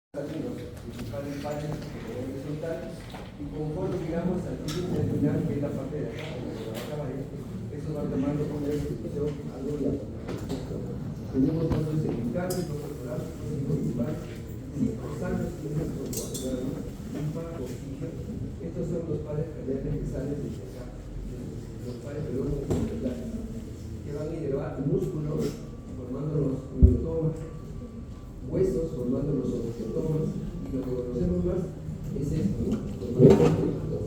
los principales paneles que podemos resultar, y conforme llegamos al fin terminal, que es la parte de acá, donde va a acabar, eso va tomando una distribución algo ya. Tenemos entonces el cambio protocolar, el principal, 5 años y un oxígeno. Estos son los pares cardíacos que salen desde acá, los pares perones que van a elevar músculos formando los myotomas, huesos formando los osteotomas, y lo que conocemos más es esto, ¿no?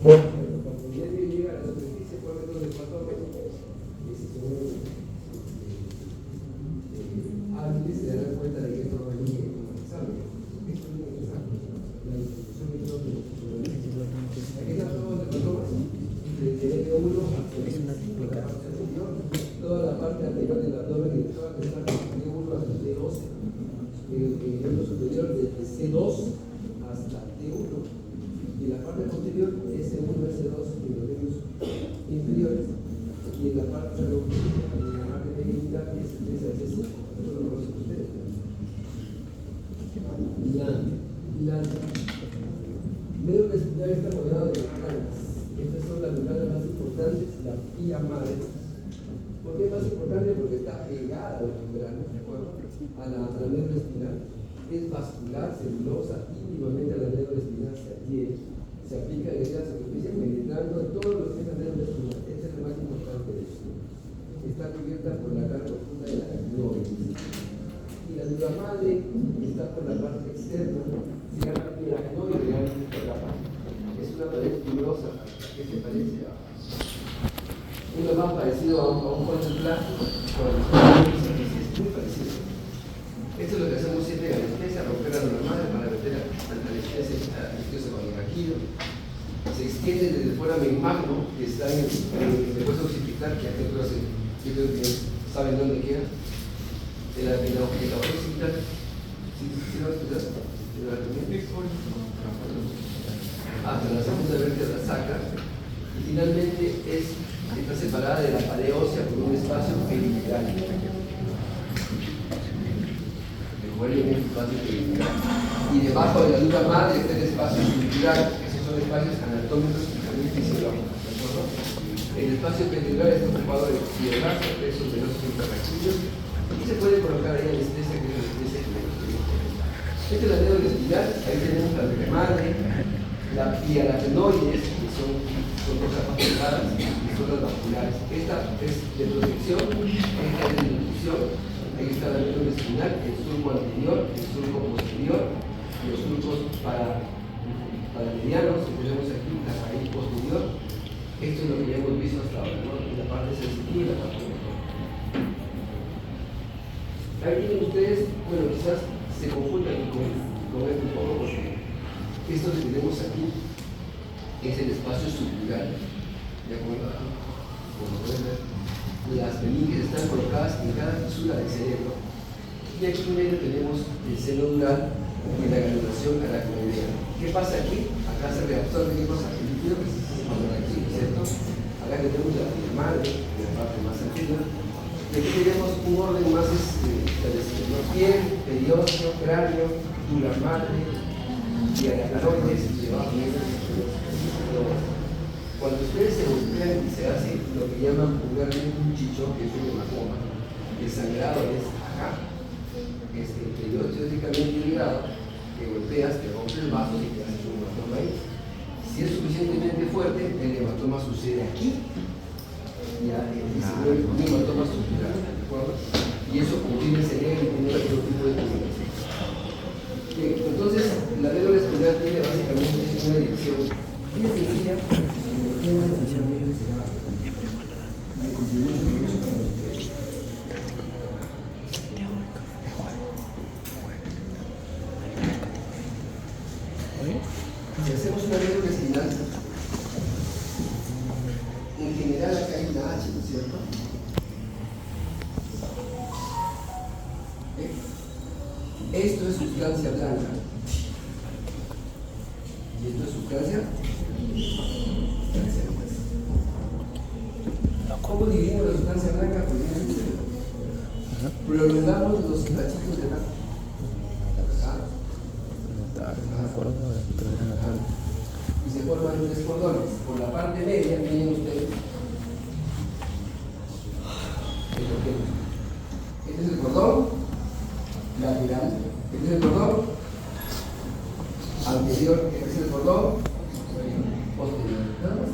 Cuando ya llega a la superficie por metros de patómetro, hábiles se darán cuenta de que esto no es muy interesante. Esto es muy interesante. La distribución de todos los aquí están todos los hepatomas, desde el 1 hasta la parte superior, toda la parte anterior del abdomen y de toda la parte de 1 hasta el D12. El miembro superior desde C2 hasta T1 y la parte posterior S1, S2 y los miembros inferiores, y en la parte pequeñita S3 a S5. Eso lo conocen ustedes. La médula espinal está rodeada de membranas. Estas son las membranas más importantes, la pía madre. ¿Por qué es más importante? Porque está pegada a la membrana, ¿de acuerdo? A la médula espinal, es vascular, celulosa, íntimamente a la médula espinal se adhiere, se aplica en la superficie penetrando en todo lo que es la médula espinal. Esta es la más importante de esto. Está cubierta por la cara profunda de la aracnoides. Y la dura madre está por la parte externa, se llama aracnoide, es una pared fibrosa que se parece a uno más parecido a un puente plástico, con es muy parecido. Esto es lo que hacemos siempre en anestesia, romper la dura madre para meter a la anestesia con el raquillo. Se extiende desde el foramen magno, que está en el hueso occipital, que aquí yo creo que saben dónde queda. El hueso occipital, ¿sí lo vas a escuchar? Hasta la segunda vértebra saca, y finalmente está separada de la pared ósea por un espacio perimetral. Y debajo de la dura madre está el espacio estructural. Esos son espacios anatómicos y también fisiológicos, ¿de acuerdo? El espacio perimetral está ocupado de piedras, pesos venosos intrarraquídeos, y se puede colocar ahí anestesia, que es la anestesia que me gustaría. Esta es la médula espinal. Ahí tenemos la dura madre, la aracnoides, que son dos capas pegadas, y son las vasculares. Esta es de protección, esta es de nutrición. Ahí está la médula espinal, el surco anterior, el surco posterior, los surcos para medianos, que tenemos aquí, la raíz posterior. Esto es lo que ya hemos visto hasta ahora, ¿no? La parte sensitiva y la parte motor. Ahí tienen ustedes, bueno, quizás se confundan con esto un poco, porque esto que tenemos aquí es el espacio sublunar, ¿de acuerdo? Como pueden ver, las meninges están colocadas en cada fisura del cerebro, y aquí en medio tenemos el seno dural y la granulación aracnoidea. ¿Qué pasa aquí? Acá se reabsorbe ¿qué cosa? El líquido que se pone aquí, ¿cierto? Acá tenemos la piel madre, en la parte más antigua, y aquí tenemos un orden más establecido: piel, periósteo, cráneo, dura madre y aracnoides, y debajo de cuando ustedes se golpean y se hace lo que llaman vulgarmente un chichón, que es un hematoma, el sangrado es acá, es el periósteo teóricamente irrigado, que golpeas, te rompes el vaso y te haces un hematoma ahí. Si es suficientemente fuerte, el hematoma sucede aquí, ya es un hematoma estructural, ¿de acuerdo? Y eso contiene el cerebro y tiene otro tipo de comunicación. Bien, entonces la médula espinal tiene básicamente una dirección muy sencilla. Si hacemos una médula espinal, en general acá hay una H, ¿no es cierto? Esto es sustancia blanca y esto es sustancia blanca. ¿Cómo dividimos la sustancia blanca? Prolongamos los cachitos de blanco. No me acuerdo ahora, pero era la tarde. Y se forman tres cordones. Por la parte media tienen ustedes. Este es el cordón lateral. Este es el cordón anterior. Este es el cordón posterior. Nada más.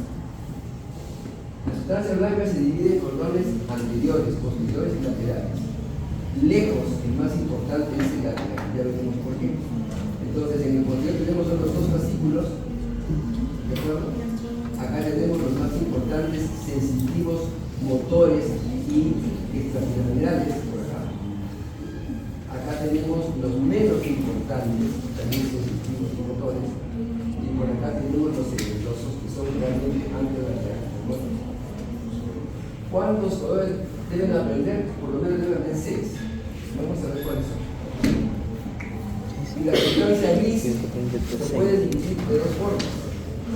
La sustancia blanca se divide en cordones anteriores, posteriores y laterales. Lejos, el más importante es el lateral. Ya veremos por qué. Entonces, en el posterior tenemos los dos fascículos. ¿De acuerdo? Acá tenemos los más importantes sensitivos motores y extrapiramidales por acá. Acá tenemos los menos importantes, también sensitivos y motores. Y por acá tenemos los cerebrosos que son realmente anterolaterales. ¿Cuántos deben aprender? Por lo menos deben aprender 6. Vamos a ver cuáles son. Y la sustancia gris se puede dividir de dos formas.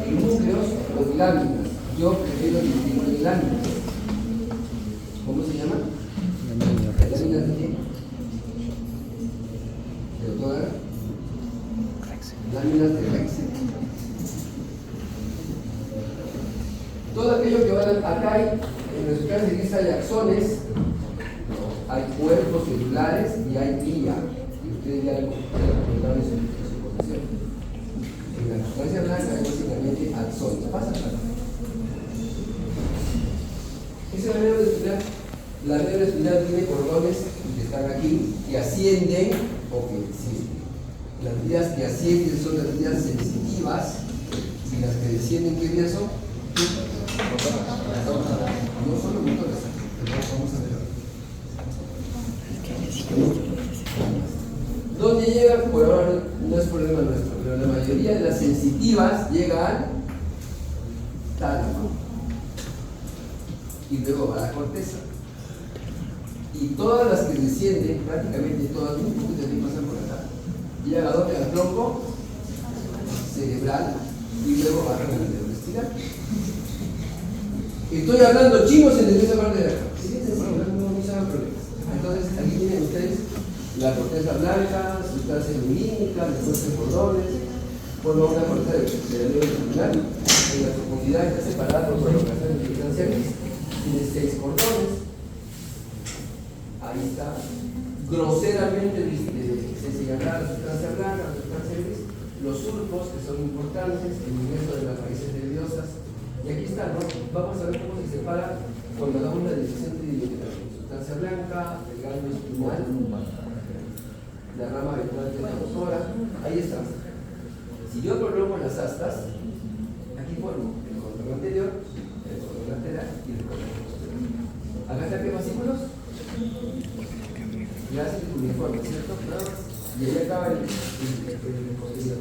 En núcleos o en láminas. Yo prefiero dividirlo en láminas. ¿Cómo se llama? ¿Láminas de qué? ¿De doctora? Láminas de Rexel. Todo aquello que va acá hay, en la sustancia gris hay axones, hay cuerpos celulares y hay glía. Y ustedes ya lo comentaron en su posición. En la sustancia blanca hay básicamente axones. Pasa acá. Esa es la médula espinal. La médula espinal tiene cordones que están aquí, que ascienden o que descienden. Las vías que ascienden son las vías sensitivas y las que descienden, ¿qué vías son? No solo motores, pero vamos a ver. ¿Dónde llega? Por ahora no es problema nuestro, pero la mayoría de las sensitivas llega al tálamo y luego a la corteza. Y todas las que descienden, prácticamente todas, un poquito de pasan por acá, llegan a donde, al tronco cerebral y luego bajan a la médula espinal. Estoy hablando chino, se les esa parte de acá. Sí, no se hagan problemas. Entonces, aquí tienen ustedes la corteza blanca, sustancia lumínica, después de cordones, forma una corteza de la médula espinal. En la profundidad está separada por prolongación de sustancia gris. Tiene 6 cordones. Ahí está. Groseramente se señala la sustancia blanca, la sustancia gris, los surcos que son importantes, el ingreso de las raíces nerviosas. Y aquí está, ¿no? Vamos a ver cómo se separa cuando hagamos la división tridimensional. Sustancia blanca, el ganglio espinal, la rama ventral de la motora. Ahí está. Si yo prolongo las astas, aquí formo el cordón anterior, el cordón lateral y el cordón posterior. Acá están qué fascículos. Gracias a tu uniforme, ¿cierto? Nada más. Y ahí acaba el posterior.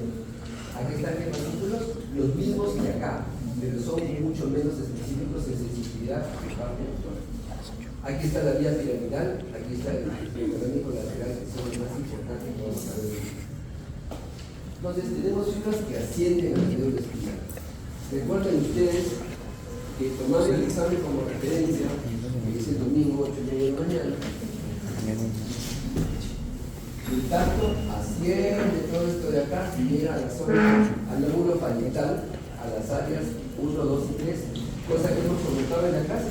Aquí están qué fascículos, los mismos que acá, pero son mucho menos específicos en sensibilidad que parte motora. Aquí está la vía piramidal, aquí está el mecánico lateral, que son los más importantes que vamos a ver. Entonces tenemos fibras que ascienden a la médula espinal. Recuerden ustedes que tomando el examen como referencia, que es el domingo 8:30 de la mañana, el tacto asciende todo esto de acá y llega a la zona, al lóbulo parietal, a las áreas 1, 2 y 3, cosa que hemos comentado en la clase.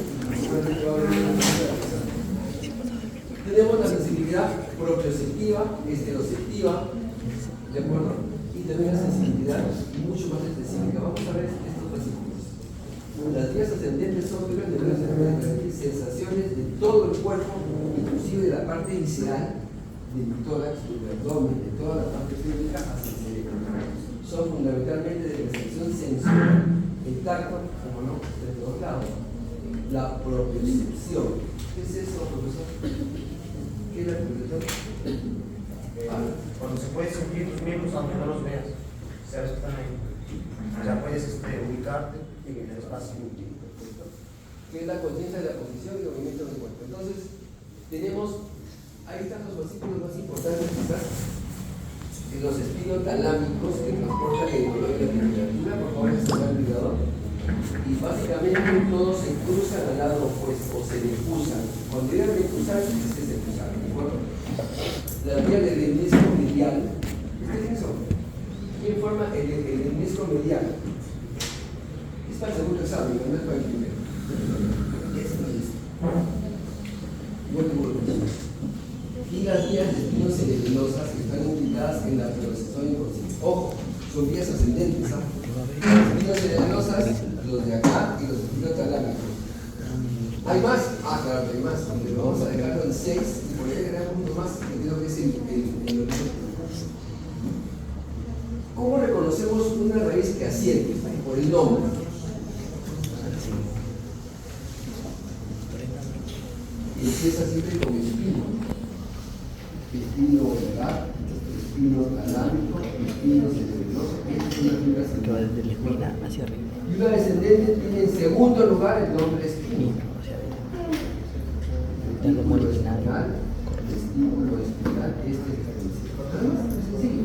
Tenemos la sensibilidad propioceptiva, esteroceptiva, ¿de acuerdo? Y también la sensibilidad mucho más específica. Vamos a ver estos fascículos. Las vías ascendentes son fibras nerviosas que pueden transmitir sensaciones de todo el cuerpo, inclusive de la parte visceral, del tórax, del abdomen, de toda la parte física hacia el cerebro. Son fundamentalmente de percepción sensorial, el tacto, como no, de todos lados. La propiocepción. ¿Qué es eso, profesor? ¿Qué es la propiocepción? Cuando se puede sentir tus miembros aunque no los veas, sabes que están ahí. Ya puedes ubicarte en el espacio. Que es la conciencia de la posición y el movimiento del cuerpo. Entonces, tenemos, ahí están los fascículos más importantes quizás, los espinotalámicos que transportan el dolor y la temperatura. Por favor, se está olvidado. Y básicamente todos se cruzan al lado opuesto o se cruzan. Cuando digan de cruzar, es que se cruzan, ¿de acuerdo? La vía del mismo medial, ¿ustedes quiénes son? ¿Quién forma el menisco medial? Es para el segundo examen, no es para el primero. Es y las vías de espinos cerebrinosas que están implicadas en la percepción inconsciente. Ojo, son vías ascendentes. Las espinos cerebrinosas, los de acá y los espinotalámicos. ¿Hay más? Ah, claro que hay más. Pero vamos a dejarlo en 6 y por ahí agregamos uno más que creo que es el origen. ¿Cómo reconocemos una raíz que asciende? Por el nombre. Y empieza siempre con espino. Espino obligar, espino talámico, espino cerebroso. Esta es una fibra Que va desde la espina hacia arriba. y una descendente tiene en segundo lugar el nombre espino. Hacia arriba. Vestíbulo espinal, vestíbulo espinal, este es el principio. Además, es sencillo.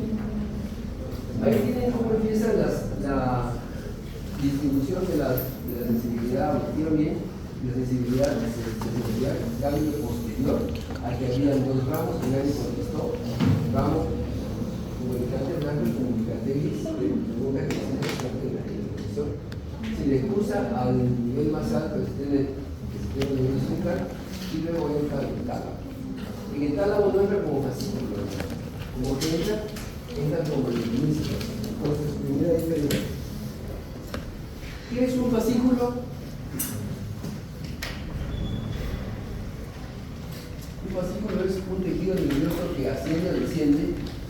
Ahí tienen cómo empieza la distribución de la sensibilidad auditiva bien, la sensibilidad gánglio posterior, al que había dos ramos, que nadie contestó, ramo comunicante blanco y comunicante gris, una que tiene la televisión. Si le excusa al nivel más alto que se tiene de explicar, y luego entra en el tálamo. En el tálamo no entra como fascículo, como que entra como el inicio. Entonces, primera diferencia. ¿Qué es un fascículo? Un fascículo es un tejido nervioso que asciende o desciende,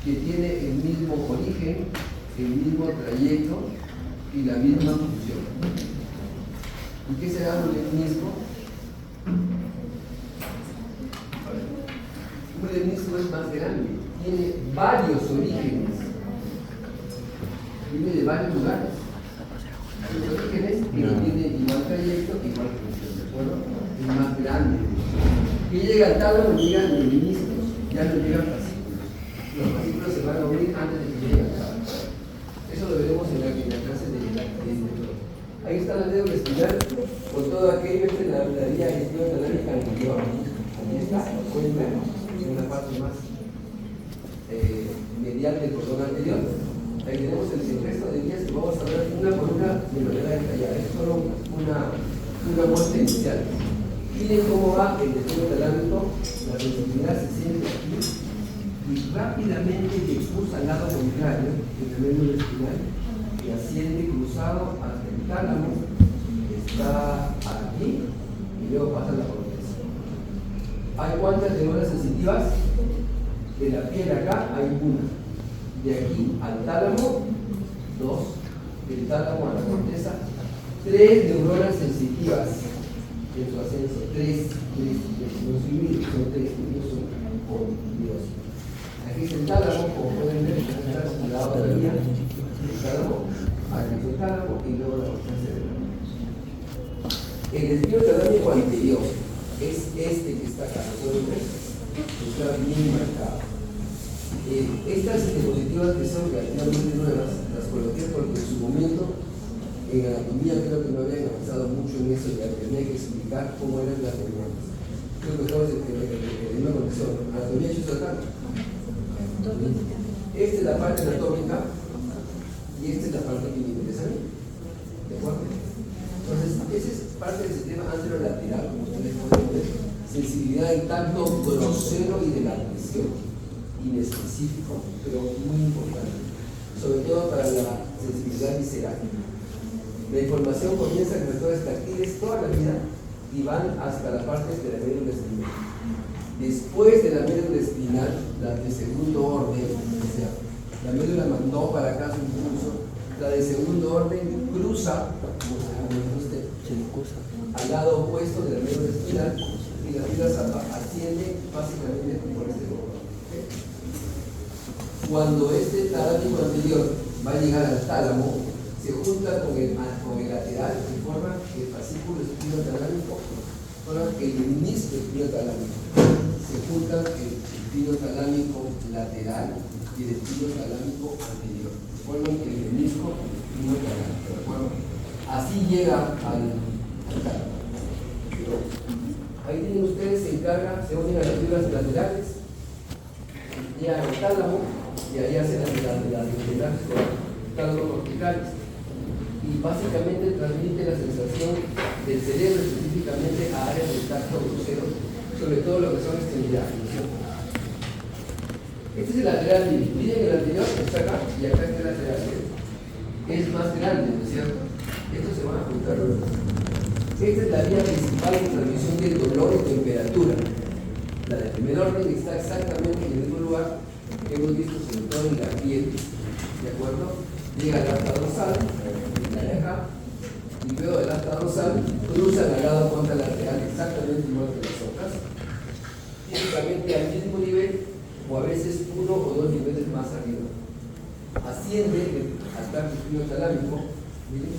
que tiene el mismo origen, el mismo trayecto y la misma función. ¿Y qué será un menisco? Un menisco es más grande, tiene varios orígenes, viene de varios lugares. Los orígenes tienen igual trayecto, igual función, ¿de acuerdo? Es más grande. Que llega al tálamo, llegan meniscos, ya no llegan fascículos. Los fascículos se van a unir antes de que lleguen al tálamo. Eso lo veremos en la clase de ahí está la médula espinal con todo aquello entre la vía espinotalámica anterior. Aquí está, pueden ver, en una parte más medial del cordón anterior. Ahí tenemos el resto de vías que vamos a ver una por una de manera detallada. Es solo una muestra inicial. Miren cómo va el espinotalámico, la sensibilidad se siente aquí y rápidamente le cruza al lado contrario de la médula espinal y asciende cruzado hasta el tálamo, está aquí y luego pasa la corteza. ¿Hay cuántas neuronas sensitivas? De la piel acá hay una. De aquí al tálamo, 2. Del tálamo a la corteza, 3 neuronas sensitivas en su ascenso. 3. No soy mil, son 3, no son por Dios. Aquí es el tálamo, como pueden ver, está a la otra vía. El tálamo, aquí es el tálamo y luego la corteza cerebral. El espinotalámico anterior es este que está acá, ¿lo pueden ver? Está bien marcado. Estas diapositivas que son relativamente nuevas, las coloqué porque en su momento en anatomía creo que no habían avanzado mucho en eso y tenía que explicar cómo eran las neuronas. Creo que estamos en una conexión. Anatomía hecho acá. Esta es la parte anatómica y esta es la parte que me interesa a mí. ¿De acuerdo? Entonces, esa es parte del sistema anterolateral, como ustedes pueden ver. Sensibilidad en tanto grosero y de la presión, inespecífico, pero muy importante, sobre todo para la sensibilidad visceral. La información comienza con receptores táctiles toda la vida y van hasta la parte de la médula espinal. Después de la médula espinal, la de segundo orden, o sea, la médula mandó para acá su impulso, la de segundo orden cruza, como se llama usted, al lado opuesto de la médula espinal y las fibras ascienden básicamente por este borde. Cuando este talámico anterior va a llegar al tálamo, se junta con el lateral y forma el fascículo espinotalámico, forma el menisco espinotalámico. Se juntan el espinotalámico lateral y el espinotalámico anterior. Forman el menisco espinotalámico. ¿De acuerdo? Así llega al tálamo. Ahí tienen ustedes, se encargan, se unen a las fibras laterales, llegan al tálamo y ahí hacen las tálamo cortical y básicamente transmite la sensación del cerebro específicamente a áreas del tacto grosero, sobre todo lo que son extremidades, ¿no es cierto? Este es el lateral medio. Miren el anterior está acá y acá está el lateral medio. Es más grande, ¿no es cierto? Estos se van a juntar los dos. Esta es la vía principal de transmisión del dolor y temperatura. La del primer orden está exactamente en el mismo lugar que hemos visto sobre todo en la piel. ¿De acuerdo? Llega al asta dorsal, la de acá, y luego del asta dorsal cruza al lado contralateral exactamente igual que las otras. Típicamente al mismo nivel o a veces uno o dos niveles más arriba. Asciende al tracto espinotalámico, miren,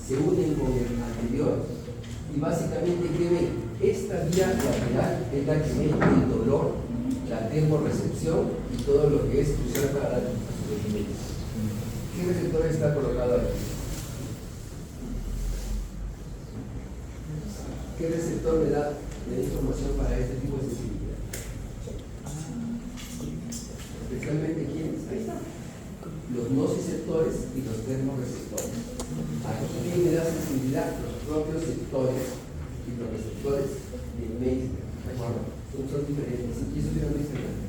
se unen con el anterior y básicamente ¿qué ven? Esta vía lateral es la que mete el dolor, la termorrecepción y todo lo que es cruzar para los niveles. ¿Qué receptor está colocado aquí? ¿Qué receptor me da información para este tipo de sensibilidad? Especialmente quiénes? Ahí está. Los nociceptores y los termorreceptores. Aquí ¿quién me da sensibilidad? Los propios sectores y los receptores de Meissner. ¿De acuerdo? Son diferentes. Y eso tiene una diferencia.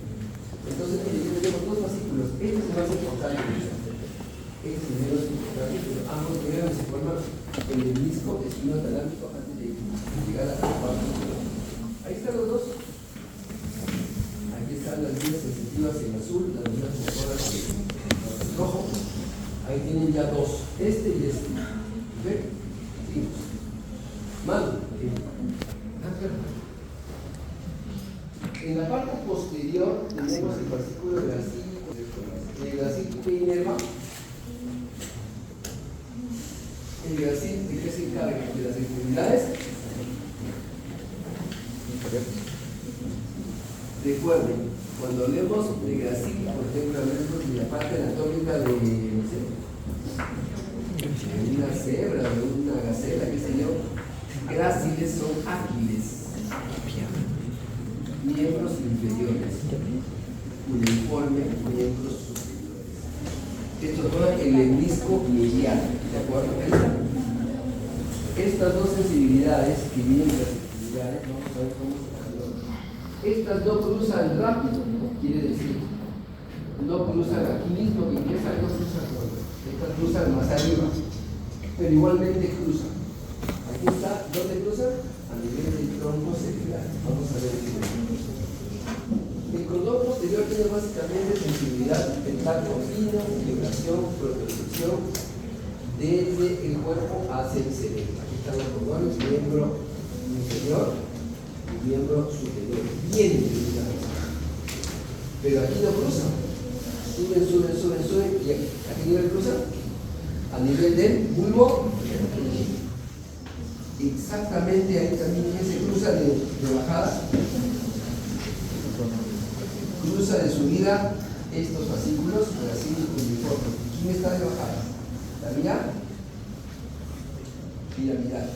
Entonces, tenemos dos fascículos. Este es el más importante. Este es el menos importante, pero ambos deben se forman en el menisco espinotalámico antes de llegar a la parte. Ahí están los dos. Aquí están las vías sensitivas en azul, las vías motoras en rojo. Ahí tienen ya dos, este y este. ¿Ve? Sí. Mano. En la parte posterior tenemos el fascículo gracílico. El gracílico que inerva. El gracílico que se encarga de las extremidades. Recuerden, cuando hablemos de gracil, por ejemplo, hablemos de la parte anatómica de, no sé, de una cebra, de una gacela, qué sé yo, gráciles son ágiles, miembros inferiores, uniforme, miembros superiores. Esto es el menisco medial, ¿de acuerdo? Estas dos sensibilidades que vienen de las sensibilidades, vamos a ver cómo se calculan. Estas no cruzan rápido, quiere decir, no cruzan aquí mismo, y estas no cruzan rápido, estas cruzan más arriba, pero igualmente cruzan. Aquí está, ¿dónde cruzan? A nivel del tronco cerebral. Vamos a ver el cordón posterior tiene básicamente sensibilidad, el tacto fino, vibración, propiocepción, desde el cuerpo hacia el cerebro. Aquí están los cordones, miembro inferior, miembro superior, bien definidos. Pero aquí no cruzan. Suben. ¿Y a qué nivel cruzan? A nivel del bulbo. Exactamente ahí también se cruza de bajada. Cruza de subida estos fascículos, gracílico uniforme. ¿Quién está de bajada? La vía piramidal.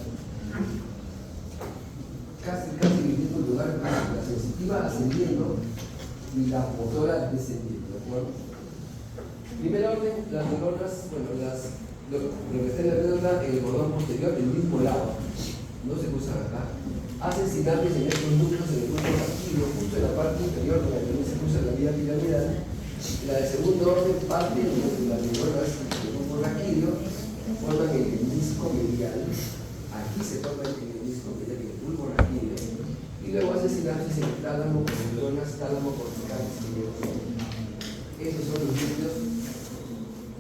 Casi en el mismo lugar, la sensitiva ascendiendo y la motora descendiendo, ¿de acuerdo? Primer orden, las neuronas, bueno, lo que está en la médula en el cordón posterior, del mismo lado, no se cruzan acá, hacen sinapsis en estos núcleos en el grupo raquídeo, justo en la parte inferior donde también se cruza la vía piramidal. La de segundo orden parte de las neuronas del grupo raquídeo, forman el menisco medial. Aquí se forma el menisco medial en el bulbo raquídeo y luego hace sinapsis en el tálamo con neuronas tálamo corticales. Esos son los núcleos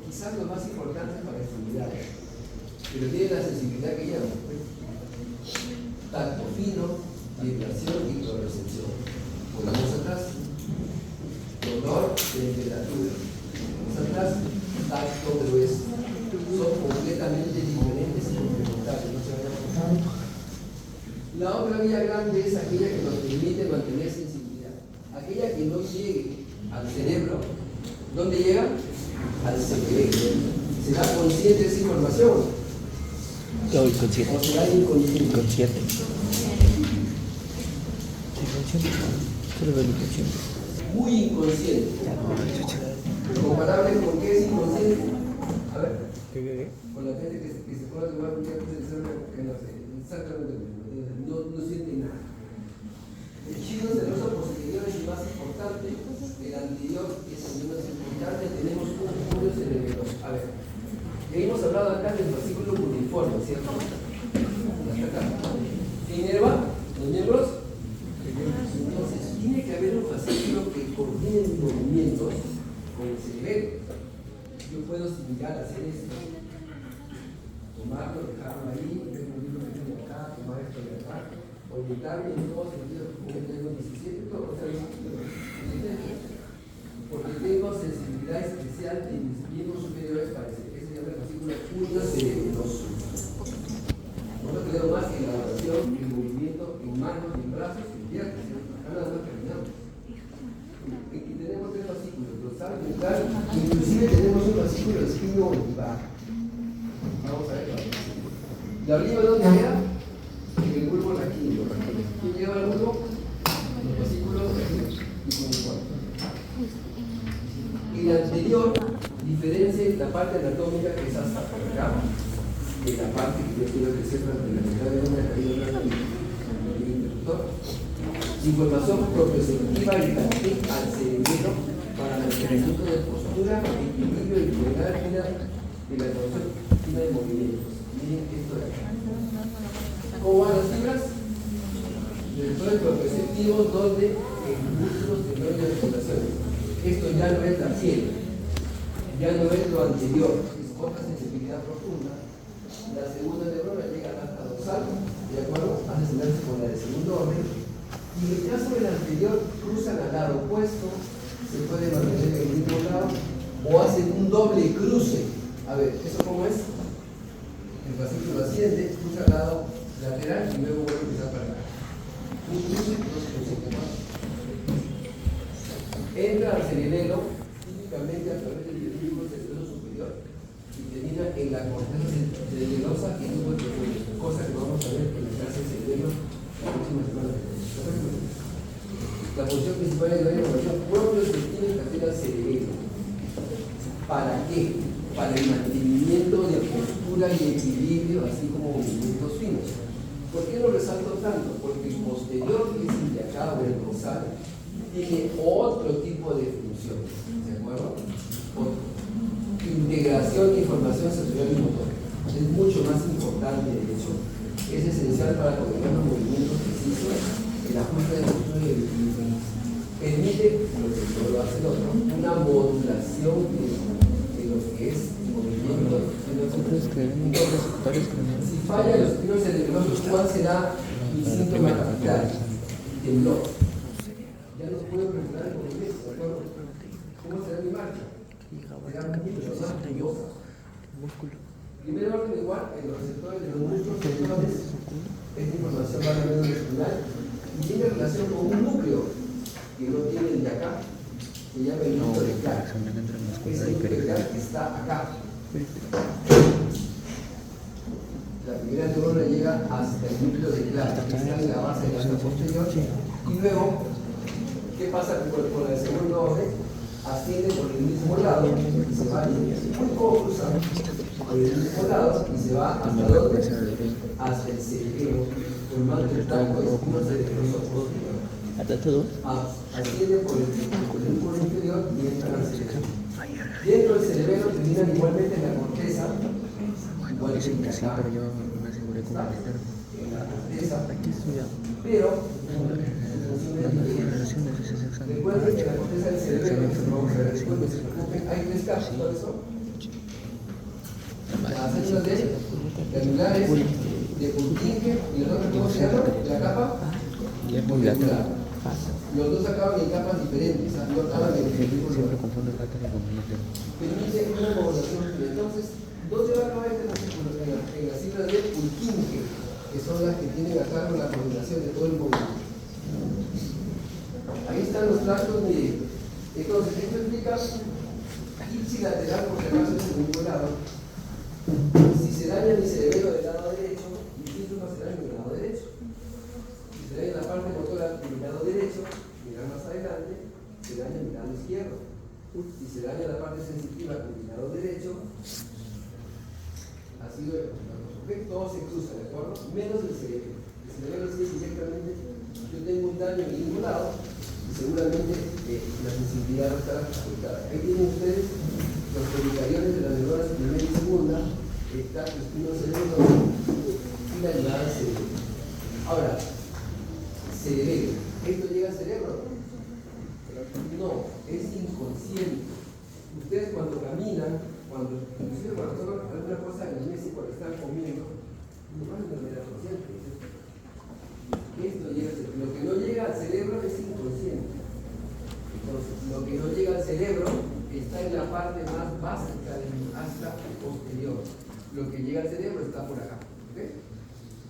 quizás los más importantes para estudiar, pero tienen la sensibilidad que llamo tacto fino, vibración y propiocepción. Volvamos atrás, dolor, temperatura. Volvamos atrás, tacto grueso. Son completamente diferentes y complementarios, no se vayan a confundir. La otra vía grande es aquella que nos permite mantener sensibilidad, aquella que no llegue al cerebro. ¿Dónde llega? Al cerebro. ¿Será consciente esa información? No, inconsciente. ¿O será inconsciente? Inconsciente. Inconsciente. Solo veo inconsciente. Muy inconsciente. ¿Comparable con qué es inconsciente? ¿Qué? Con la gente que se pone a tomar un día que no sé, exactamente lo mismo, no siente nada. El chino cerebroso posterior es el más importante, el anterior es el menos importante, tenemos un núcleo cerebroso. A ver, hemos hablado acá del fascículo multiforme, ¿cierto? Hasta acá. ¿Qué inerva? Los miembros. Entonces, tiene que haber un fascículo que coordine mis movimientos con el cerebro. Yo puedo similar hacer esto, tomarlo, dejarlo ahí, ver un libro que tengo acá, tomar esto de acá, orientarme en todos sentidos, como tengo 17, todo, o sea, porque tengo sensibilidad especial en mis miembros superiores para eso se llama el fascículo cerebroso. No me quedo más que la oración, el movimiento en manos, en brazos, en piernas, acá nada más caminamos. Aquí tenemos tres fascículos, dorsal, ventral, inclusive tenemos un fascículo espino orbital. Vamos a ver. ¿Y arriba dónde queda? En el bulbo raquídeo. ¿Quién lleva el bulbo? Los fascículos y cuniformes. Y la anterior diferencia la parte anatómica que es hasta acá, de la parte que yo quiero que sepan de la mitad de una caída del interruptor. Información proprioceptiva y táctil al cerebro para el mantenimiento de postura, equilibrio y coordinar de la traducción fina de movimientos. Miren esto de acá. ¿Cómo van las fibras? Vectores proprioceptivos donde el músculo se mueve de articulaciones. Esto ya no es la piel, ya no es lo anterior, es otra sensibilidad profunda. La segunda neurona llega hasta dorsal, ¿de acuerdo? Hace enlace con la de segundo orden. Y en el caso del anterior, cruzan al lado opuesto, se puede mantener en el mismo lado, o hacen un doble cruce. A ver, ¿eso cómo es? El fascículo asciende, cruza al lado lateral y luego vuelve a empezar para acá. Un cruce, dos cruces. Entra al cerebelo, típicamente a través del vehículo cerebelo superior, y termina en la corteza cerebelosa y luego el cerebelo, cosa que vamos a ver en la clase de cerebelo la próxima semana. La función principal es la información proprioceptiva y cartera cerebelo. ¿Para qué? Para el mantenimiento de postura y equilibrio, así como movimientos finos. ¿Por qué lo resalto tanto? Porque el posterior, que es el de acá o el dorsal, tiene otro tipo de funciones, ¿de acuerdo? Integración de información sensorial y motor. Es mucho más importante, de hecho. Es esencial para coordinar los movimientos precisos, el ajuste de postura y el equilibrio. Permite, lo que no lo hace el otro, una modulación de lo que es el movimiento. Entonces, si falla los primeros cerebrosos, ¿cuál será mi síntoma capital? Temblor. Ya no puedo regular el movimiento, ¿de acuerdo? ¿Cómo será mi marcha? Será mucho más peligrosa. Primer orden igual, en los receptores de los músculos sensoriales, esta información va a nivel muscular y tiene relación con un núcleo que no tiene el de acá, se llama el núcleo de Clark. Ese núcleo de Clark está acá. La primera neurona llega hasta el núcleo de Clark, que está en la base del área posterior, y luego, ¿qué pasa con la segunda orden? Asciende por el mismo lado y se va muy poco cruzado por el mismo lado y se va hasta dónde? Hasta el cerebro, formando el tronco espino cerebroso posterior. Asciende por el músculo inferior y entra al cerebro. Dentro del cerebro terminan igualmente en la corteza, igual que en acá, en la corteza, pero recuerden que la corteza del cerebro, vamos a ver después, no se preocupen, hay tres capas, ¿cuáles son? Las células de gangliares, de Purkinje y los otros, ¿cómo se llama? La capa molecular. Los dos acaban en capas diferentes, no acaban en el mismo lugar. Permite una modulación. Entonces, ¿dónde va a acabar este fascículo? En las células de Purkinje, que son las que tienen a cargo la coordinación de todo el movimiento. Ahí están los tractos de. Entonces, esto implica ipsilateral, por si acaso es el mismo lado. Si se daña mi cerebelo del lado derecho, mis síntomas serán en el lado derecho. Si se daña la parte motora del lado derecho, mirar más adelante, se daña mi lado izquierdo. Si se daña la parte sensitiva con mi lado derecho, Así lo ¿ok? Todo se cruza, ¿de acuerdo? Menos el cerebro. El cerebro sí es directamente, yo tengo un daño en ningún lado y seguramente la sensibilidad va a estar afectada. Ahí tienen ustedes los pericariones de las neuronas primera y segunda, está el espino cerebro y la llegada al cerebro. Ahora, cerebelo. ¿Esto llega al cerebro? No, es inconsciente. Ustedes cuando caminan, inclusive cuando toman alguna cosa en el mes y cuando están comiendo, no van a tener consciente. Esto llega al cerebro. Lo que no llega al cerebro es inconsciente. Entonces, lo que no llega al cerebro está en la parte más básica del hasta posterior. Lo que llega al cerebro está por acá. ¿Okay?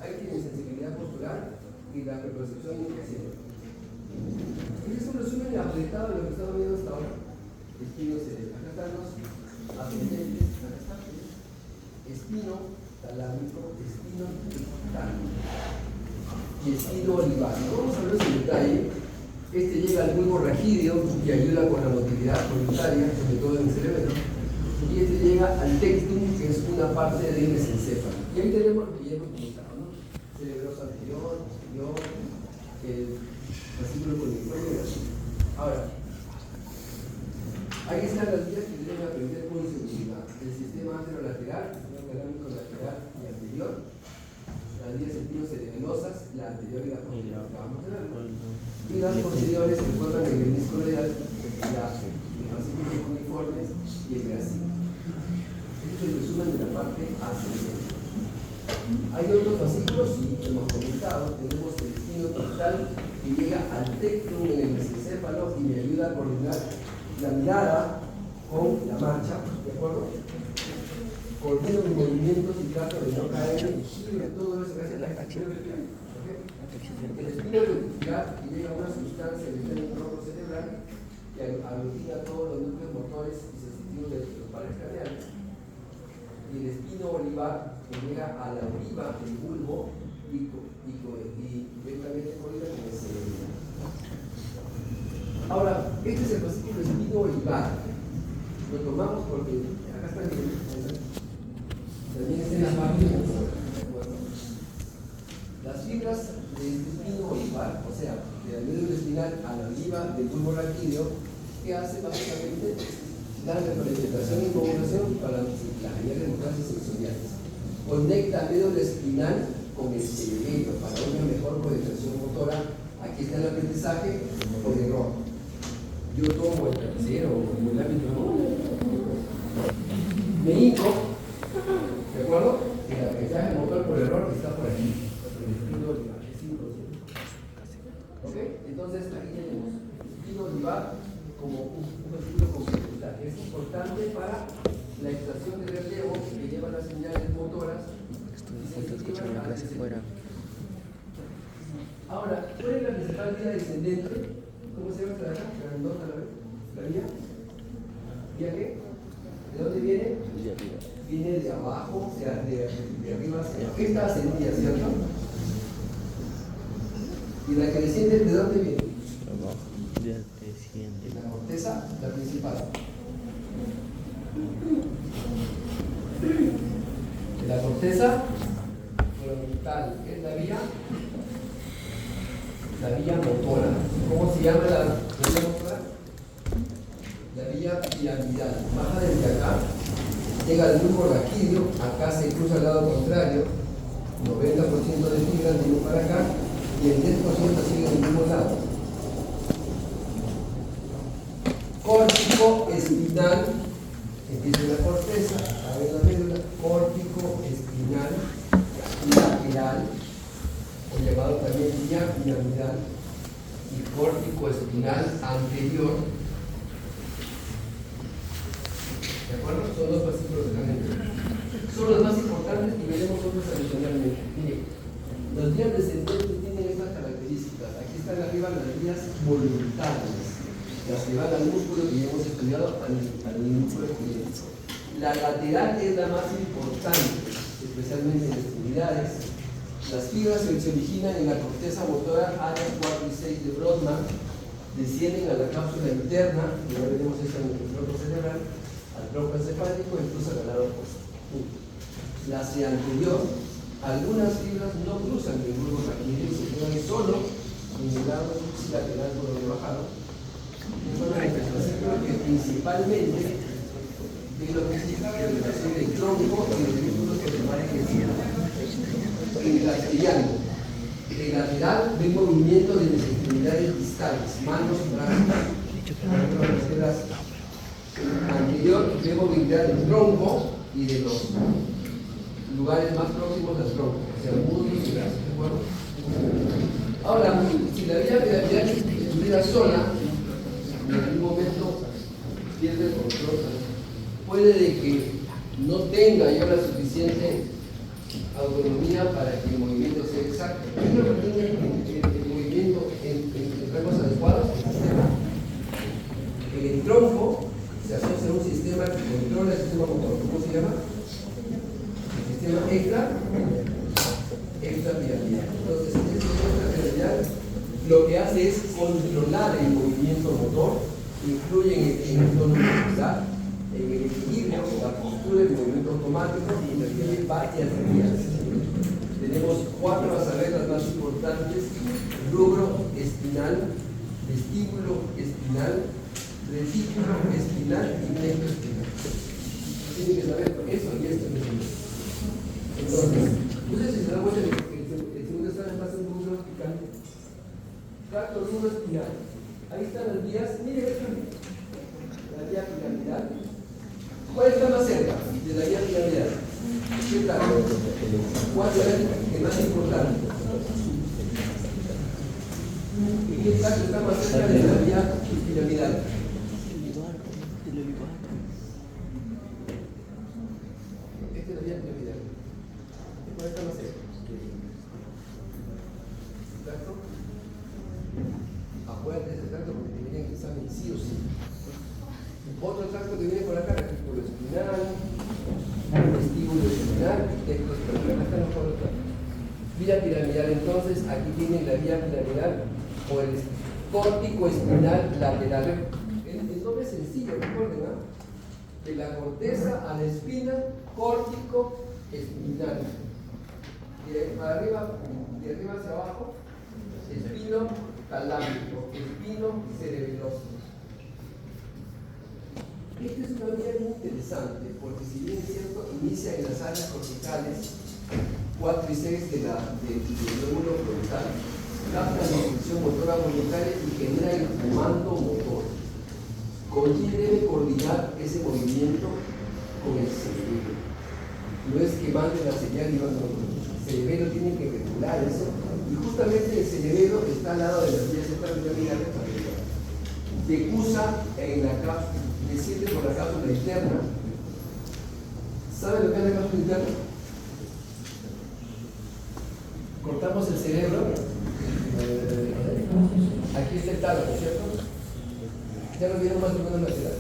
Ahí tienen sensibilidad postural y la percepción inconsciente. Este es un resumen apretado de lo que estamos viendo hasta ahora. Espino cerebral. Acá están los ascendentes, acá está. Espino talámico, espino talámico y espino olivar. Vamos a ver en detalle. Este llega al bulbo raquídeo y ayuda con la motilidad voluntaria, sobre todo en el cerebro. Y este llega al tectum, que es una parte del mesencéfalo. Y ahí tenemos lo que ya hemos comentado, ¿no? Cerebroso anterior, posterior, el fascículo coniforme y así. Ahora, ahí están las vías que deben aprender con seguridad. El sistema anterolateral, el sistema talámico lateral y anterior. Las vías espinocerebelosas, la anterior y la posterior. Y las posteriores se encuentran en el menisco radial, el fascículo coniformes y el gracil. Este es el resumen de la parte ascendente. Hay otros fascículos, sí, que hemos comentado. Tenemos el espino total que llega al tectum en el mesencéfalo y me ayuda a coordinar la mirada con la marcha, ¿de acuerdo? Coordino mis movimientos y trato de no caer en giro, todo eso que hace la acción. El espino reticular que llega a una sustancia que está en el tronco cerebral que aglutina todos los núcleos motores y sensitivos de los pares craneales. Y el espino olivar que llega a la oliva del bulbo y directamente coordina con el cerebro. Ahora, este es el fascículo espino olivar. Lo tomamos porque acá está también está en la parte de las fibras del espino olivar, o sea, de la médula espinal a la oliva del bulbo raquídeo, que hace básicamente la representación y comunicación para las señales motores sensoriales. Conecta la médula espinal con el cerebelo para una mejor coordinación motora. Aquí está el aprendizaje por error. Yo tomo el tercero o el ámbito, me hinco, ¿de acuerdo? El aprendizaje motor por error está por aquí. El espino olivar, es inconsciente. ¿Ok? Entonces aquí tenemos el espino olivar como un fascículo complementario. Es importante para la extracción de relevo que lleva las señales motoras. Ahora, ¿cuál es la principal vía descendente? ¿Cómo se llama esta de acá? ¿Grandota a la vez? ¿La vía? ¿Vía qué? ¿De dónde viene? De arriba. Viene de abajo, de arriba hacia abajo. Esta ascendía, ¿cierto? ¿Y la que desciende de dónde viene? Abajo. Ya desciende. La corteza, la principal. La corteza frontal, ¿qué es la vía? La vía motora. ¿Cómo se llama la vía motora? La vía piramidal. Baja desde acá, llega al bulbo raquídeo, acá se cruza al lado contrario, 90% de fibras vienen para acá y el 10% sigue en el mismo lado. Córtico espinal, empieza en la corteza, a ver la médula, córtico espinal lateral, o llamado también vía piramidal, y córtico espinal anterior. ¿De acuerdo? Son dos fascículos de la mente. Son los más importantes y veremos otros adicionalmente. Mire, los vías descendentes tienen estas características. Aquí están arriba las vías voluntarias, las que van al músculo que ya hemos estudiado, al músculo esquelético. La lateral es la más importante, especialmente en extremidades. Las fibras se originan en la corteza motora áreas 4 y 6 de Brodmann, descienden a la cápsula interna, y ya veremos eso en el tronco cerebral, al tronco encefálico, incluso al lado opuesto. la C anterior, algunas fibras no cruzan el bulbo raquídeo y se quedan solo en el lado lateral por donde bajaron. Así que principalmente de lo que se sabe de la relación del tronco y los vínculos que permanecen en el castellano. El lateral ve movimiento de las extremidades distales, manos y brazos. Anterior ve movilidad del tronco y de los lugares más próximos al tronco, o sea, muslos y brazos, ¿de acuerdo? Ahora, si la vía piramidal estuviera sola, en algún momento pierde el control, puede de que no tenga ya la suficiente autonomía para que el movimiento sea exacto. ¿Qué es lo que tiene el movimiento en rangos adecuados? El tronco se asocia a un sistema que controla el sistema motor. ¿Cómo se llama? El sistema extrapiramidal. Entonces, el sistema extrapiramidal lo que hace es controlar el movimiento motor, influye en el tono muscular, en el equilibrio, la postura, el movimiento automático y interviene varias vías. Tenemos 4 las más importantes: rubro espinal, vestíbulo espinal, retículo espinal y nexo espinal. Tienen que saber eso y esto. Entonces, ustedes se dan cuenta que el segundo examen va a ser un poco más picante. Tracto rubro espinal. Ahí están las vías. Miren esto. La vía piramidal. ¿Cuál está más cerca de la vía piramidal? ¿Qué tracto? ¿Cuál es el más importante? ¿Y qué tracto está más cerca de la vía piramidal? Esta es la vía piramidal. ¿Cuál está más cerca? ¿El tracto? Acuérdate de ese tracto porque te viene en el examen sí o sí. Otro tracto que viene por acá, retículo espinal, vestíbulo espinal, nexo espinal. Acá no puedo estar. Vía piramidal, entonces, aquí tienen la vía piramidal o el córtico espinal lateral. El nombre es sencillo, recuerden, ¿no? De la corteza a la espina, córtico espinal. Para arriba, de arriba hacia abajo, espino talámico, espino cerebeloso. Esta es una vía muy interesante porque, si bien es cierto, inicia en las áreas corticales 4 y 6 del lóbulo frontal, capta la instrucción motora voluntaria y genera el comando motor. ¿Con quién debe coordinar ese movimiento? Con el cerebelo. No es que mande la señal y mande el cerebelo, tiene que regular eso. Y justamente el cerebelo está al lado de las vías extrapiramidales que cruza en la cápsula, desciende por la cápsula interna. ¿Saben lo que es la cápsula interna? Cortamos el cerebro. Aquí está el tálamo, ¿cierto? Ya lo vieron más o menos lateral.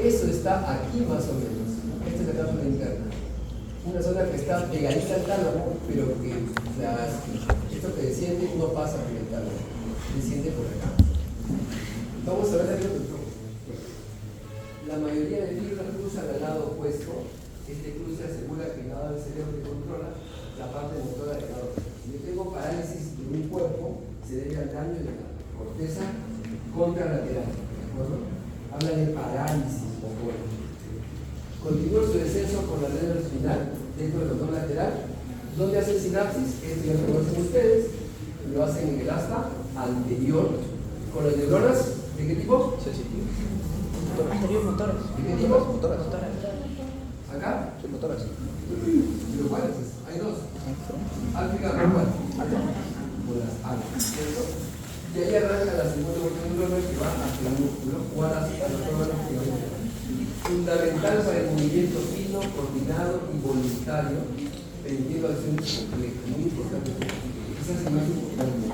Eso está aquí más o menos. Esta es la cápsula interna. Una zona que está pegadita al tálamo, pero que esto que desciende no pasa por el tálamo, desciende por acá. Vamos a ver aquí otro tronco. La mayoría de fibras cruzan al lado opuesto. Este cruce asegura que el lado del cerebro que controla la parte motora del lado. Si yo tengo parálisis de un cuerpo, se debe al daño de la corteza contralateral. ¿De acuerdo? Habla de parálisis motora. Continúa su descenso con la médula espinal dentro del cordón lateral. ¿Dónde hacen sinapsis? Esto ya lo conocen ustedes. Lo hacen en el asta anterior con las neuronas. ¿De qué tipo? Sensitivos. Anterior motoras. ¿De qué tipo? Motoras. ¿Acá? Sí, motoras. ¿Pero cuáles? Hay dos. Alfa y gamma, ¿cuál? Alfa. Por las alfa, ¿cierto? Y ahí arranca la segunda neurona que va hacia el músculo o a los órganos que van a llevar. Fundamental para el movimiento fino, coordinado y voluntario, permitiendo acciones complejas. Muy importante. Esa es la más importante.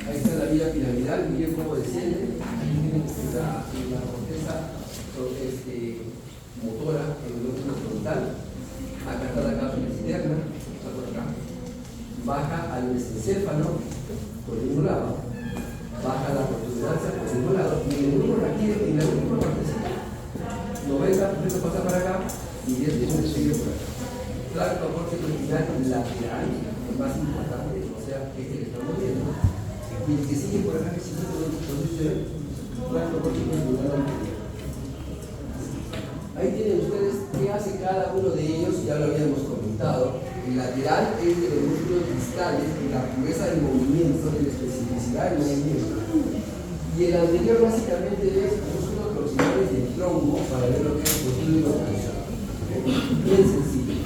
Ahí está la vía piramidal, miren cómo desciende. Aquí tienen la corteza motora en el lóbulo frontal. Acá está la cápsula externa, está por acá. Baja al mesencéfalo por el mismo lado, baja la protuberancia por el mismo lado, y en el mismo raquídeo, en la misma partecita, 90% pasa para acá y 10% sigue por acá. tracto aporto-espinal lateral, el más importante, o sea, este que estamos viendo, y el que sigue por acá, que sigue por el tracto aporto-espinal anterior. Ahí tienen ustedes qué hace cada uno de ellos, ya lo habíamos comentado. El lateral es de los músculos distales, de la pureza del movimiento, de la especificidad del movimiento. Y el anterior básicamente es músculos proximales del tronco para ver lo que es positivo y lo contrario. Bien sencillo.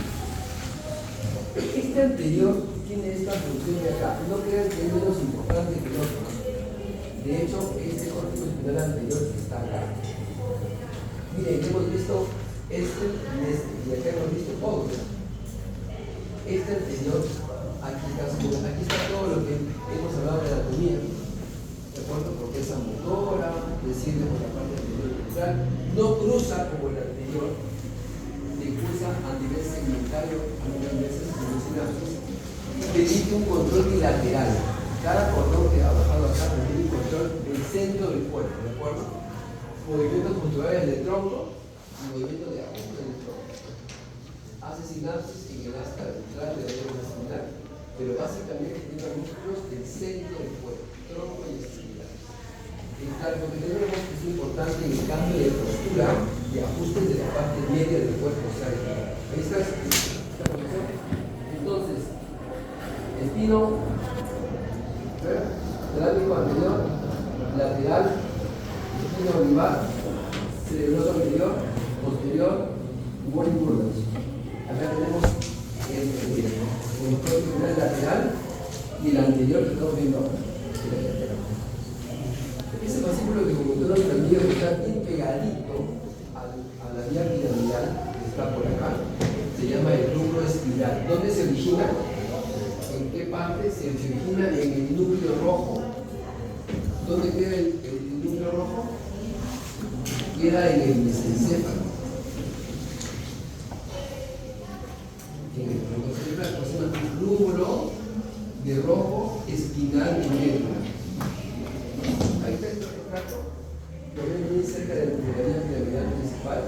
Este anterior tiene esta función de acá. No crean que es menos importante que el otro. De hecho, este córtex espinal anterior está acá. Miren, hemos visto este y este, y acá hemos visto otro. Este anterior, aquí está todo lo que hemos hablado de anatomía, ¿de acuerdo? Corteza motora, desciende por la parte anterior ventral, no cruza como el anterior, le cruza a nivel segmentario, a nivel veces en los sinapsis, y permite un control bilateral. Cada cordón que ha bajado acá permite un control del centro del cuerpo, ¿de acuerdo? Movimientos posturales del tronco y movimientos de ajuste del tronco. Hace sinapsis en el asta ventral de la médula espinal, pero básicamente tiene músculos del centro del cuerpo, tronco y extremidades. Lo que tenemos es importante en el cambio de postura y ajustes de la parte media del cuerpo. O sea, ahí está esta posición. Entonces, espino, trábico anterior, lateral, espino olivar, cerebroso anterior, posterior, Warren Burroughs. Acá tenemos el control espinal lateral y el anterior que estamos viendo ahora. Ese fascículo que comentó nuestro amigo que está bien pegadito a la vía piramidal, que está por acá, se llama el rubro espinal. ¿Dónde se origina? ¿En qué parte? Se origina en el núcleo rojo. ¿Dónde queda el núcleo rojo? Queda en el mesencéfalo. En el mesencéfalo se llama rubro de rojo espinal en médula. Ahí está el tracto, lo ven muy cerca de la vía piramidal principal.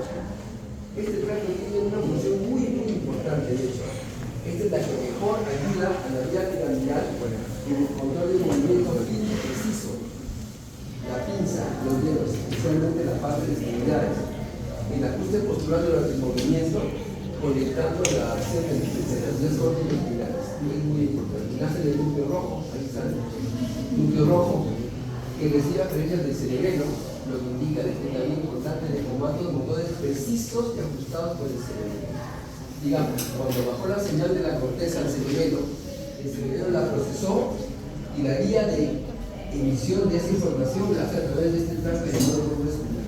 Este tracto tiene una función muy importante, de hecho. Esta es la que mejor ayuda a la vía piramidal en el control de movimiento fino y preciso. La pinza, los dedos, especialmente la parte de extremidades. El ajuste postural durante el movimiento, conectando la acción de las tres córtex espinales. Muy importante. Nace del núcleo rojo, ahí está el núcleo rojo, que recibe referencias del cerebelo, lo que indica de que es también importante de comandos motores precisos y ajustados por el cerebelo. Digamos, cuando bajó la señal de la corteza al cerebelo, el cerebelo la procesó y la guía de emisión de esa información la hace a través de este tracto llamado rubro espinal.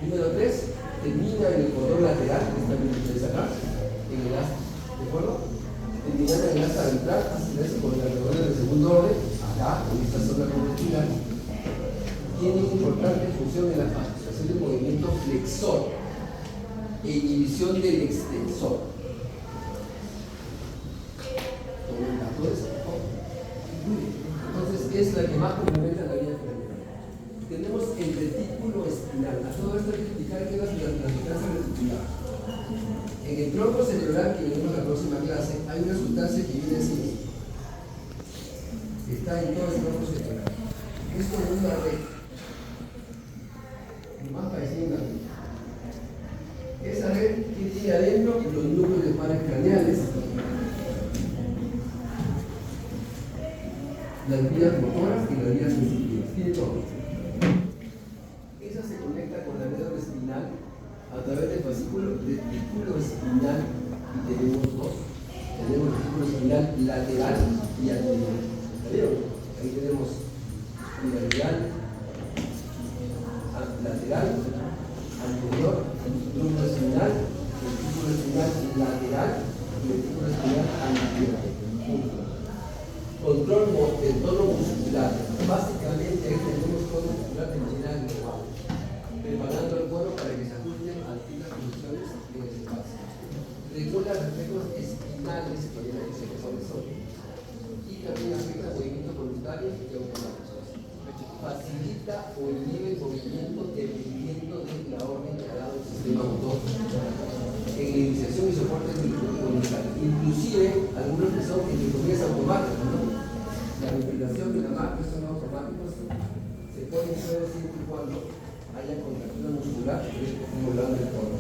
Número 3, termina en el cordón lateral, que está bien ustedes acá, en el asta, ¿de acuerdo? Terminando en el asta ventral, así con el alrededor del segundo orden, acá, en esta zona espinal, tiene una importante función en la facilitación del movimiento flexor e inhibición del extensor. Entonces es la que más complementa la vía piramidal. Tenemos el retículo espinal. A todo esto hay que explicar qué es la sustancia reticular. En el tronco cerebral, que veremos la próxima clase, hay una sustancia que viene así. Está en todo el tronco cerebral. Es como una red. Más parecida a una red. Esa red tiene adentro los núcleos de pares craneales, las vías motoras y las vías sensitivas. Tiene todo. Esa se conecta con la médula espinal a través del fascículo espinal, y tenemos dos. Tenemos el fascículo espinal lateral y anterior. ¿Vieron? Ahí tenemos lateral, anterior, rubro espinal, vesículo espinal lateral y vesículo espinal anterior. Control del tono muscular. Básicamente ahí tenemos tono muscular de manera global, preparando el cuerpo para que se ajusten a distintas funciones en el espacio. Regula reflejos espinales, que viene a decir que son y también afecta movimientos voluntarios y automáticos. Facilita o inhibe el movimiento dependiente posición y soporte universal. Inclusive algunos que son entre comillas automáticos, ¿no? La ventilación y la máquina son automáticos, se pueden hacer siempre y cuando haya contractura muscular, que estamos hablando de todo.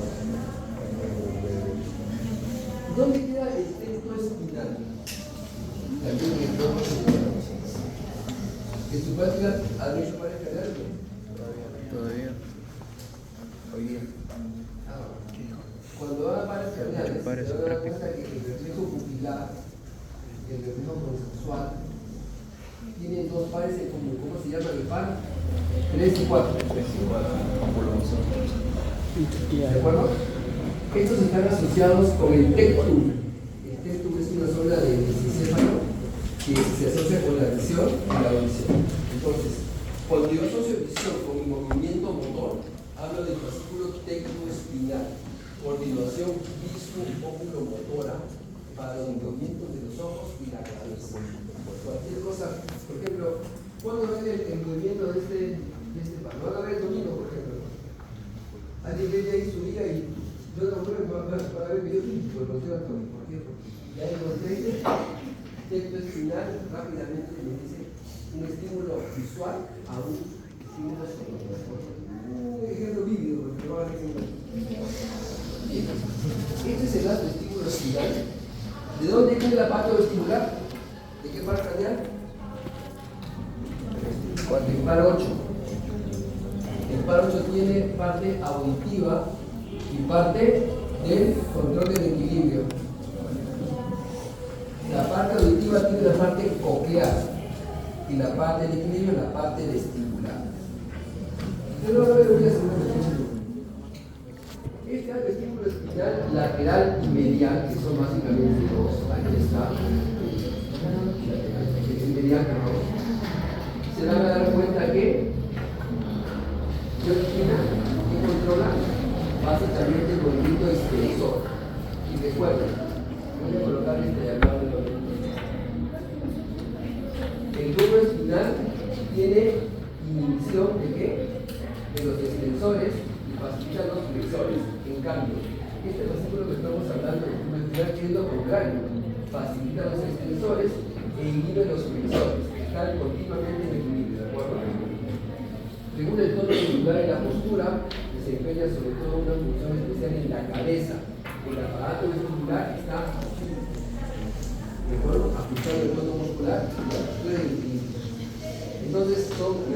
¿Dónde queda el texto espinal? También en el cuerpo cerebral. ¿En su práctica han hecho varias carreras? Todavía. Hoy día. Cuando van a varias carreras, se van a dar cuenta que el reflejo pupilar y el reflejo consensual tienen dos pares en común. ¿Cómo se llama el par? 3 y 4. ¿De acuerdo? Estos están asociados con el tectum. El tectum es una zona del encéfalo que se asocia con la visión y la audición. Entonces, cuando yo asocio visión con mi movimiento motor, hablo del fascículo tectoespinal, coordinación viso-óculo-motora para los movimientos de los ojos y la cabeza. Cualquier cosa, por ejemplo, ¿cuándo ven el movimiento de este par? Lo van a ver el domingo, por ejemplo. Alguien ve ahí su día y yo no puedo para ver videos y lo considero todo. ¿Por qué? Porque ya encontré texto espinal, rápidamente me dice un estímulo visual a un estímulo sonoro. Un ejemplo vívido, porque no va a decir. Este es el acto estímulo espinal. ¿De dónde viene la parte vestibular? ¿De qué par craneal? El par 8. El par 8 tiene parte auditiva y parte del control del equilibrio. La parte auditiva tiene la parte coclear y la parte del equilibrio la parte vestibular. Yo no lo voy a hacer este es el estímulo espinal lateral y medial, que son básicamente dos. Ahí está. El medial, se van a dar cuenta que que controla básicamente el movimiento extensor. Y recuerden, voy a colocar este diagrama de el globo espinal tiene inhibición de qué? De los extensores y facilita los flexores. En cambio, este fascículo que estamos hablando del globo espinal es lo contrario. Facilita los extensores e inhibe los flexores. Están continuamente en equilibrio, ¿de acuerdo? Según el tono muscular y la postura, desempeña sobre todo una función especial en la cabeza. El aparato vestibular está ¿de acuerdo? Ajustando el tono muscular y la postura del equilibrio. Entonces son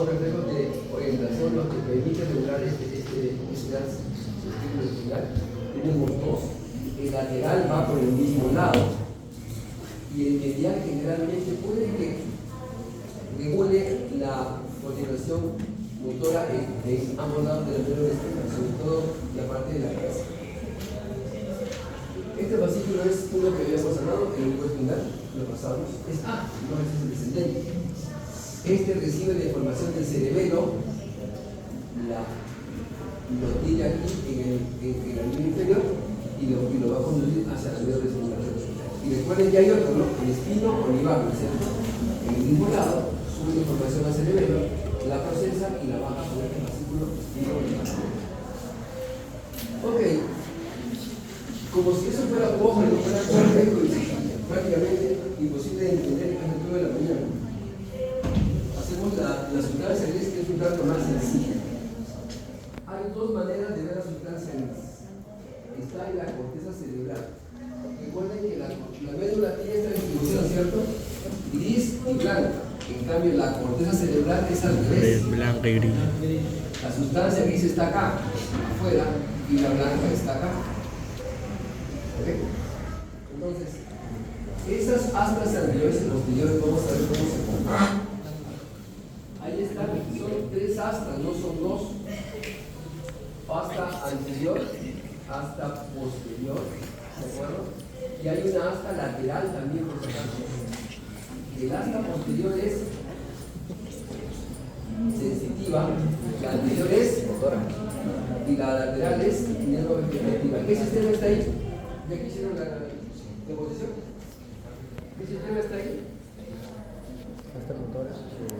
reflejos de orientación los que permiten lograr este estímulo espinal. Tenemos dos. El lateral va por el mismo lado y el medial generalmente puede que regule la coordinación motora en ambos lados del dedo de espinal, sobre todo la parte de la cabeza. Este fascículo es uno que habíamos hablado en el cuerpo espinal, lo pasamos, es A, no es el descendente. Este recibe la información del cerebelo, lo tiene aquí en el nivel inferior y lo va a conducir hacia el dedo de espinal. Y recuerden que hay otro, ¿no? El espino olivar, ¿cierto? En el mismo lado sube la información al cerebelo, la procesa y la baja por este fascículo espino olivar. Ok. Como si eso fuera poco, no fuera complejo y prácticamente imposible de entender en el turno de la mañana. Hacemos la sustancia gris, que es un tanto más sencilla. Hay dos maneras de ver la sustancia gris. Está en la corteza cerebral. Recuerden que la médula tiene esta distribución, ¿cierto? Gris y blanca. En cambio, la corteza cerebral es al revés. Blanca y gris. La sustancia gris está acá, afuera, y la blanca está acá. Entonces, esas astas anteriores y posteriores, vamos a ver cómo se comportan. Ahí están, son tres astas, no son dos. Asta anterior, asta posterior, ¿de acuerdo? Y hay una asta lateral también, por si acaso. El asta posterior es sensitiva, la anterior es motora y la lateral es neurovegetativa. ¿Qué sistema está ahí? ¿Ya que hicieron la deposición? ¿Qué sistema está ahí?